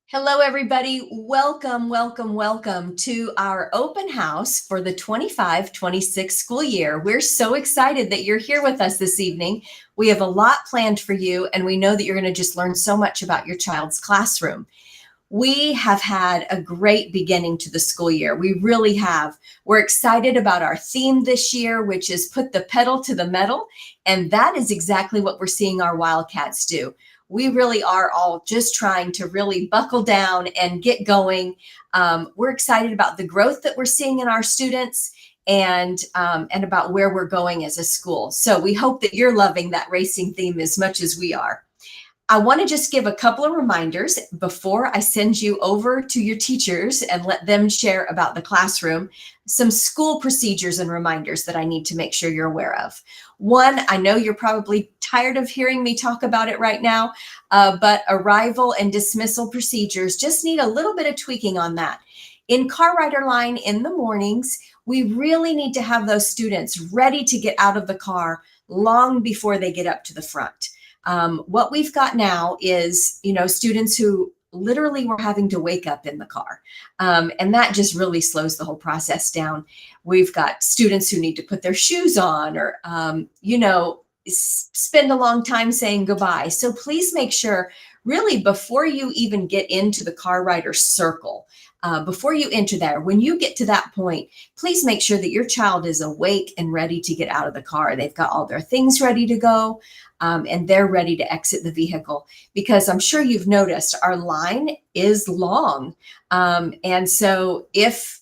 Hello, everybody. Welcome, welcome, welcome to our open house for the 25-26 school year. We're so excited that you're here with us this evening. We have a lot planned for you, and we know that you're going to just learn so much about your child's classroom. We have had a great beginning to the school year. We really have. We're excited about our theme this year, which is put the pedal to the metal. And that is exactly what we're seeing our Wildcats do. We really are all just trying to really buckle down and get going. We're excited about the growth that we're seeing in our students and about where we're going as a school. So we hope that you're loving that racing theme as much as we are. I want to just give a couple of reminders before I send you over to your teachers and let them share about the classroom, some school procedures and reminders that I need to make sure you're aware of. One, I know you're probably tired of hearing me talk about it right now, but arrival and dismissal procedures just need a little bit of tweaking on that. In car rider line in the mornings, we really need to have those students ready to get out of the car long before they get up to the front. What we've got now is, students who literally were having to wake up in the car. And that just really slows the whole process down. We've got students who need to put their shoes on or, spend a long time saying goodbye. So please make sure, really, before you even get into the car rider circle, before you enter there, when you get to that point, please make sure that your child is awake and ready to get out of the car. They've got all their things ready to go. And they're ready to exit the vehicle, because I'm sure you've noticed our line is long. And so if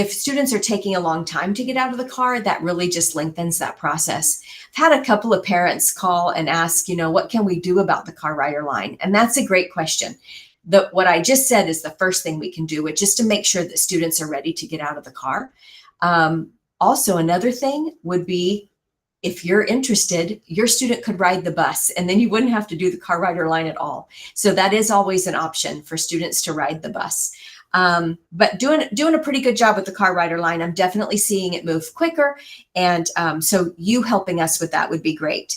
students are taking a long time to get out of the car, that really just lengthens that process. I've had a couple of parents call and ask, what can we do about the car rider line? And that's a great question. What I just said is the first thing we can do, which is to make sure that students are ready to get out of the car. Also, another thing would be, if you're interested, your student could ride the bus, and then you wouldn't have to do the car rider line at all. So that is always an option for students to ride the bus. But doing a pretty good job with the car rider line. I'm definitely seeing it move quicker. And so you helping us with that would be great.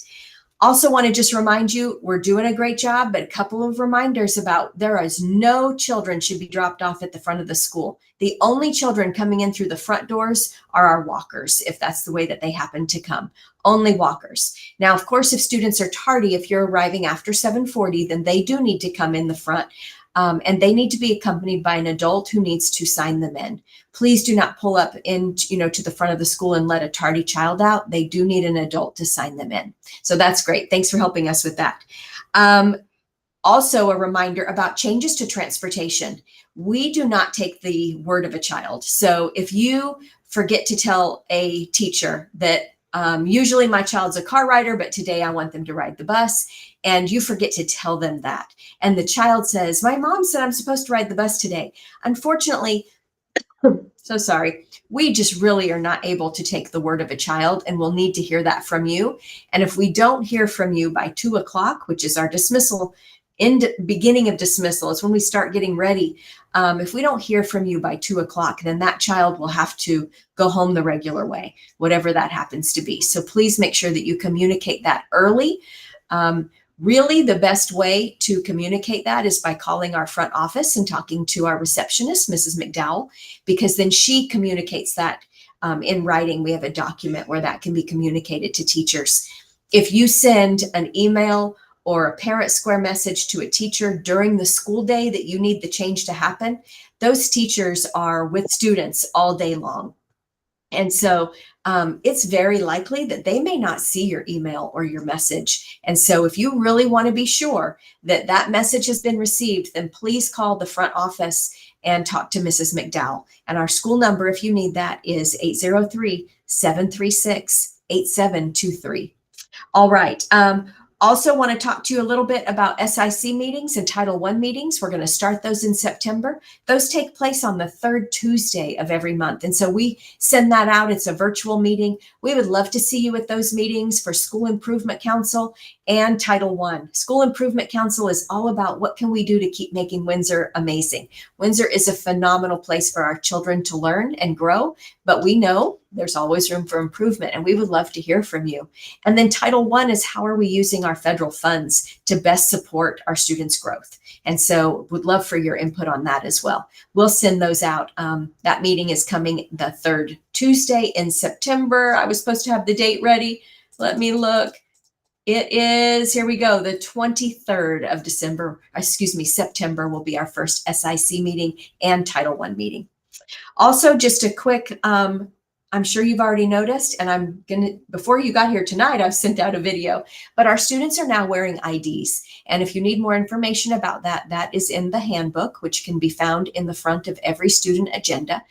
Also want to just remind you, we're doing a great job, but a couple of reminders about there is no children should be dropped off at the front of the school. The only children coming in through the front doors are our walkers, if that's the way that they happen to come. Only walkers. Now, of course, if students are tardy, if you're arriving after 7:40, then they do need to come in the front. And they need to be accompanied by an adult who needs to sign them in. Please do not pull up in, to the front of the school and let a tardy child out. They do need an adult to sign them in. So that's great. Thanks for helping us with that. Also, a reminder about changes to transportation. We do not take the word of a child. So if you forget to tell a teacher that usually my child's a car rider, but today I want them to ride the bus, and you forget to tell them that, and the child says, my mom said I'm supposed to ride the bus today. Unfortunately, so sorry, we just really are not able to take the word of a child, and we'll need to hear that from you. And if we don't hear from you by 2 o'clock, which is our dismissal, beginning of dismissal, is when we start getting ready. If we don't hear from you by 2 o'clock, then that child will have to go home the regular way, whatever that happens to be. So please make sure that you communicate that early. Really, the best way to communicate that is by calling our front office and talking to our receptionist, Mrs. McDowell, because then she communicates that in writing. We have a document where that can be communicated to teachers. If you send an email or a parent square message to a teacher during the school day that you need the change to happen, those teachers are with students all day long. And so it's very likely that they may not see your email or your message. And so if you really want to be sure that that message has been received, then please call the front office and talk to Mrs. McDowell. And our school number, if you need that, is 803-736-8723. All right. Also want to talk to you a little bit about SIC meetings and Title I meetings. We're going to start those in September. Those take place on the third Tuesday of every month. And so we send that out. It's a virtual meeting. We would love to see you at those meetings for School Improvement Council and Title I. School Improvement Council is all about what can we do to keep making Windsor amazing. Windsor is a phenomenal place for our children to learn and grow, but we know there's always room for improvement, and we would love to hear from you. And then Title I is how are we using our federal funds to best support our students' growth? And so would love for your input on that as well. We'll send those out. That meeting is coming the third Tuesday in September. I was supposed to have the date ready. Let me look. It is, here we go, the 23rd of December, excuse me, September will be our first SIC meeting and Title I meeting. Also, just a quick, I'm sure you've already noticed, and before you got here tonight, I've sent out a video, but our students are now wearing IDs. And if you need more information about that, that is in the handbook, which can be found in the front of every student agenda.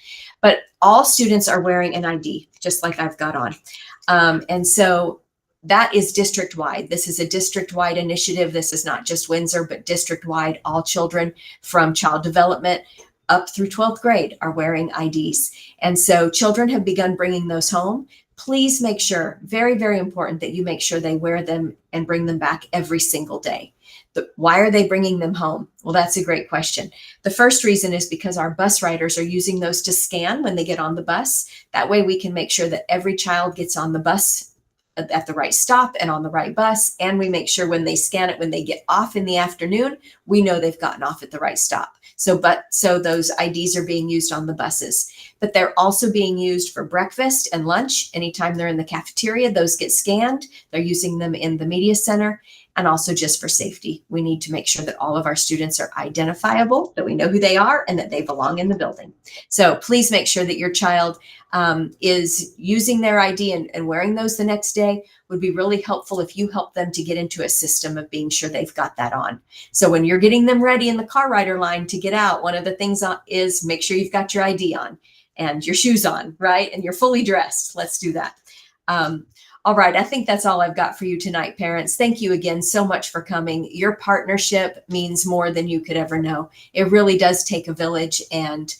But all students are wearing an ID, just like I've got on. And so that is district-wide. This is a district-wide initiative. This is not just Windsor, but district-wide. All children from child development up through 12th grade are wearing IDs. And so children have begun bringing those home. Please make sure, very, very important, that you make sure they wear them and bring them back every single day. Why are they bringing them home? Well, that's a great question. The first reason is because our bus riders are using those to scan when they get on the bus. That way we can make sure that every child gets on the bus at the right stop and on the right bus. And we make sure when they scan it, when they get off in the afternoon, we know they've gotten off at the right stop. So those IDs are being used on the buses, but they're also being used for breakfast and lunch. Anytime they're in the cafeteria, those get scanned. They're using them in the media center, and also just for safety. We need to make sure that all of our students are identifiable, that we know who they are, and that they belong in the building. So please make sure that your child is using their ID and wearing those the next day. Would be really helpful if you help them to get into a system of being sure they've got that on. So when you're getting them ready in the car rider line to get out, one of the things is make sure you've got your ID on and your shoes on, right? And you're fully dressed. Let's do that. All right, I think that's all I've got for you tonight, parents. Thank you again so much for coming. Your partnership means more than you could ever know. It really does take a village, and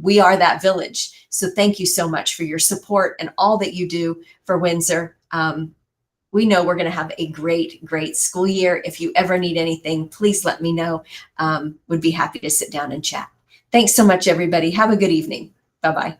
we are that village. So thank you so much for your support and all that you do for Windsor. We know we're going to have a great, great school year. If you ever need anything, please let me know. Would be happy to sit down and chat. Thanks so much, everybody. Have a good evening. Bye-bye.